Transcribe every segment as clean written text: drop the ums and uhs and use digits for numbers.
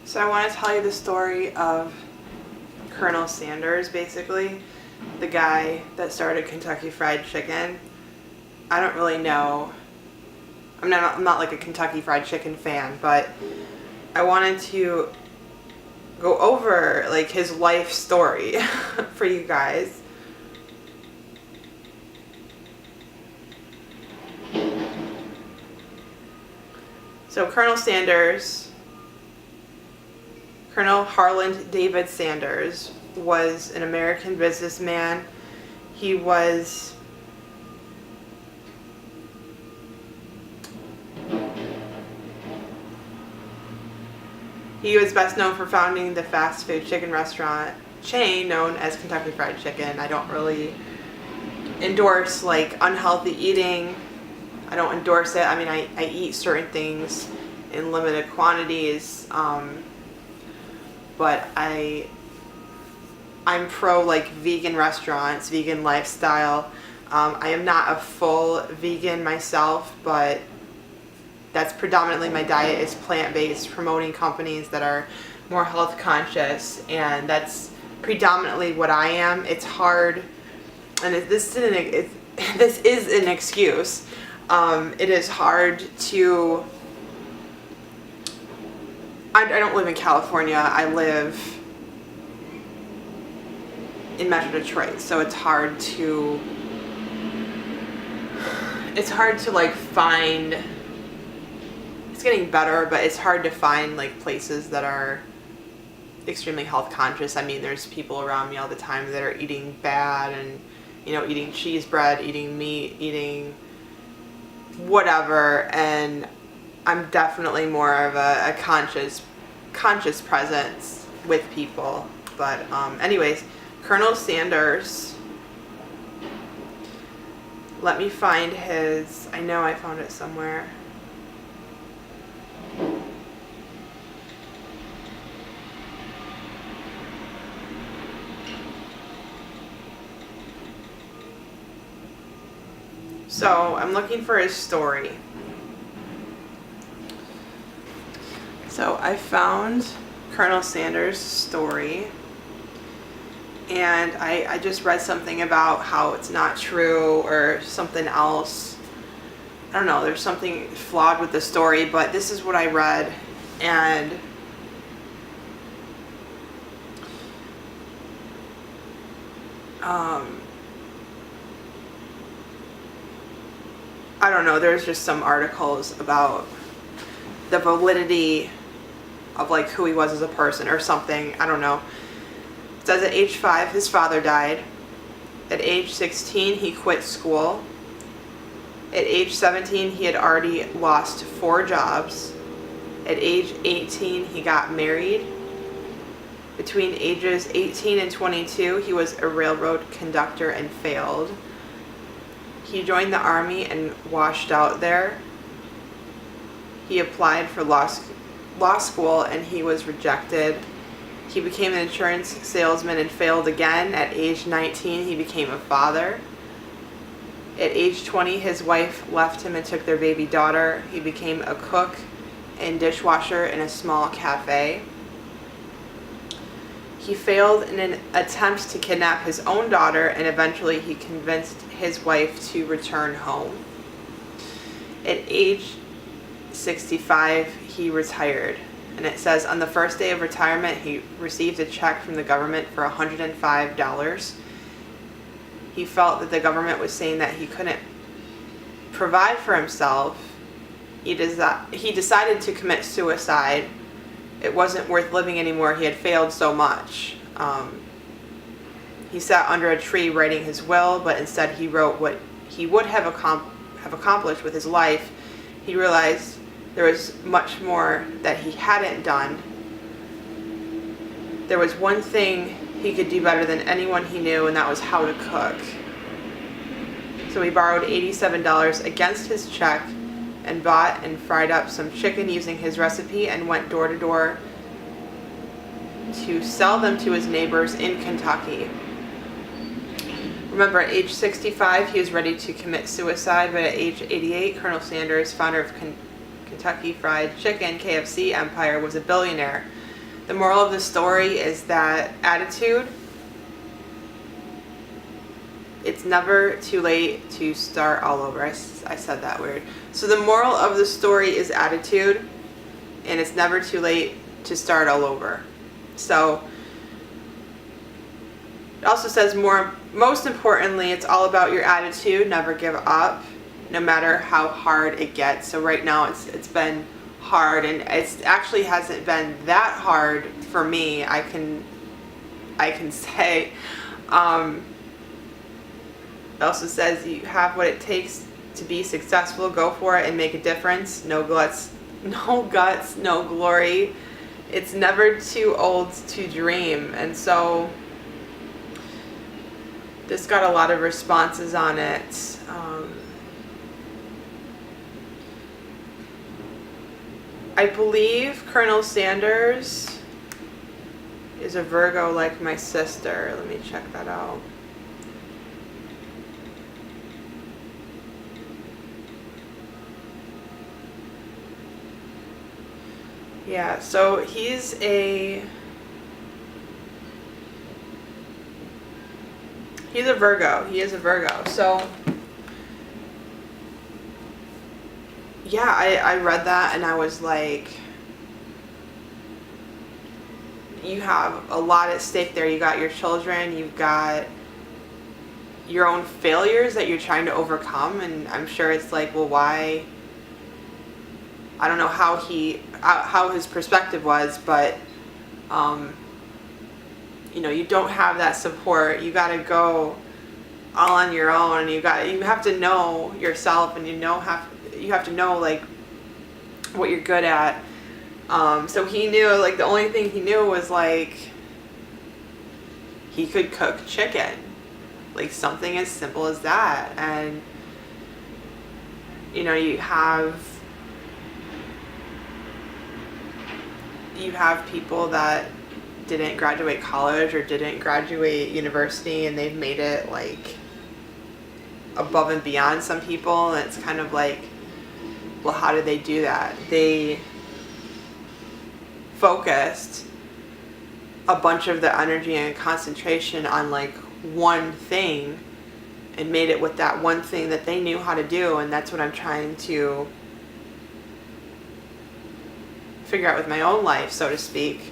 So I want to tell you the story of Colonel Sanders, basically, the guy that started Kentucky Fried Chicken. I don't really know. I'm not like a Kentucky Fried Chicken fan, but I wanted to go over like his life story for you guys. So Colonel Harland David Sanders was an American businessman. He was best known for founding the fast food chicken restaurant chain known as Kentucky Fried Chicken. I don't really endorse like unhealthy eating. I don't endorse it. I mean, I eat certain things in limited quantities, but I'm pro like vegan restaurants, vegan lifestyle. I am not a full vegan myself, but that's predominantly my diet is plant-based, promoting companies that are more health conscious, and that's predominantly what I am. It's hard, and this is an excuse. It is hard to. I don't live in California. I live in Metro Detroit, so it's hard to like find. It's getting better, but it's hard to find like places that are extremely health conscious. I mean, there's people around me all the time that are eating bad and, eating cheese bread, eating meat, eating whatever, and I'm definitely more of a conscious presence with people. But anyways, Colonel Sanders, let me find his, I know I found it somewhere. So I'm looking for his story. So I found Colonel Sanders' story, and I just read something about how it's not true or something else. I don't know, there's something flawed with the story, but this is what I read, and I don't know, there's just some articles about the validity of like who he was as a person or something. I don't know. It says at age 5 his father died. At age 16 he quit school. At age 17 he had already lost 4 jobs. At age 18 he got married. Between ages 18 and 22 he was a railroad conductor and failed. He joined the army and washed out there. He applied for law school and he was rejected. He became an insurance salesman and failed again. At age 19 he became a father. At age 20 his wife left him and took their baby daughter. He became a cook and dishwasher in a small cafe. He failed in an attempt to kidnap his own daughter, and eventually he convinced his wife to return home. At age 65 he retired, and it says on the first day of retirement he received a check from the government for $105. He felt that the government was saying that he couldn't provide for himself. He decided to commit suicide. It wasn't worth living anymore. He had failed so much. He sat under a tree writing his will, but instead he wrote what he would have accomplished with his life. He realized there was much more that he hadn't done. There was one thing he could do better than anyone he knew, and that was how to cook. So he borrowed $87 against his check and bought and fried up some chicken using his recipe and went door to door to sell them to his neighbors in Kentucky. Remember, at age 65 he was ready to commit suicide, but at age 88 Colonel Sanders, founder of Kentucky Fried Chicken, KFC empire, was a billionaire. The moral of the story is that attitude, it's never too late to start all over. I said that weird. So the moral of the story is attitude, and it's never too late to start all over. So it also says most importantly, it's all about your attitude. Never give up, no matter how hard it gets. So right now it's been hard, and it actually hasn't been that hard for me. I can say. It also says you have what it takes to be successful. Go for it and make a difference. No guts, no glory. It's never too old to dream. And so this got a lot of responses on it. I believe Colonel Sanders is a Virgo like my sister. Let me check that out. Yeah, so he's a Virgo. He is a Virgo. So yeah, I read that and I was like, you have a lot at stake there. You got your children, you've got your own failures that you're trying to overcome, and I'm sure it's like, well, why? I don't know how his perspective was, but you don't have that support. You got to go all on your own, and you have to know yourself, and you have to know like what you're good at. So he knew, like, the only thing he knew was like he could cook chicken, like something as simple as that. And you have people that didn't graduate college or didn't graduate university, and they've made it like above and beyond some people, and it's kind of like, well, how did they do that? They focused a bunch of their energy and concentration on like one thing and made it with that one thing that they knew how to do. And that's what I'm trying to figure out with my own life, so to speak,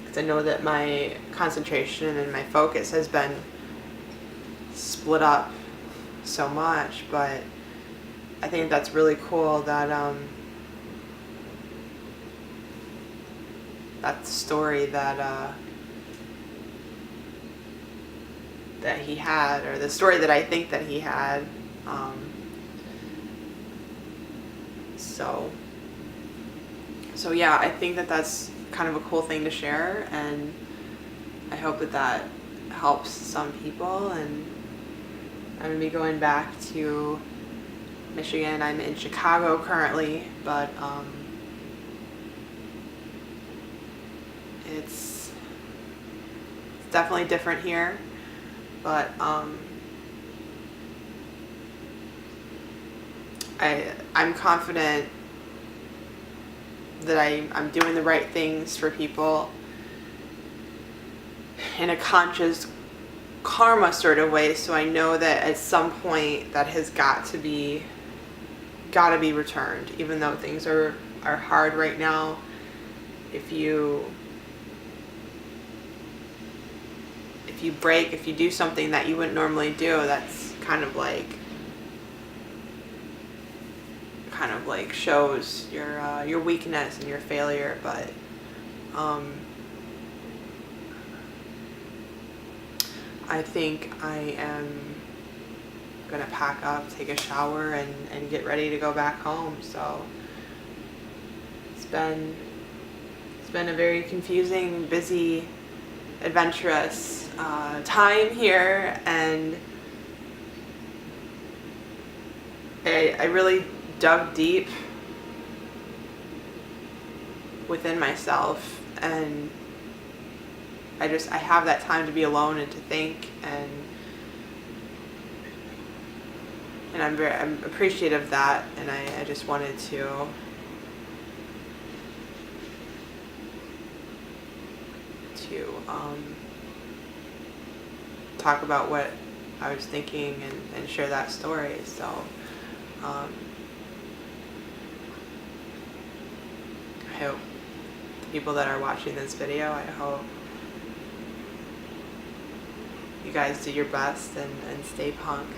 because I know that my concentration and my focus has been split up so much. But I think that's really cool that that story that he had, or the story that I think that he had. So yeah, I think that that's kind of a cool thing to share, and I hope that helps some people. And I'm gonna be going back to Michigan. I'm in Chicago currently, but it's definitely different here. But I'm confident that I'm doing the right things for people in a conscious karma sort of way. So I know that at some point that has got to be returned, even though things are hard right now. If you break, if you do something that you wouldn't normally do, that's kind of like shows your weakness and your failure. But I think I am gonna pack up, take a shower, and get ready to go back home. So it's been a very confusing, busy, adventurous time here, and I really dug deep within myself, and I have that time to be alone and to think, and I'm appreciative of that, and I just wanted to to talk about what I was thinking and share that story. So I hope the people that are watching this video, I hope you guys do your best and stay punk.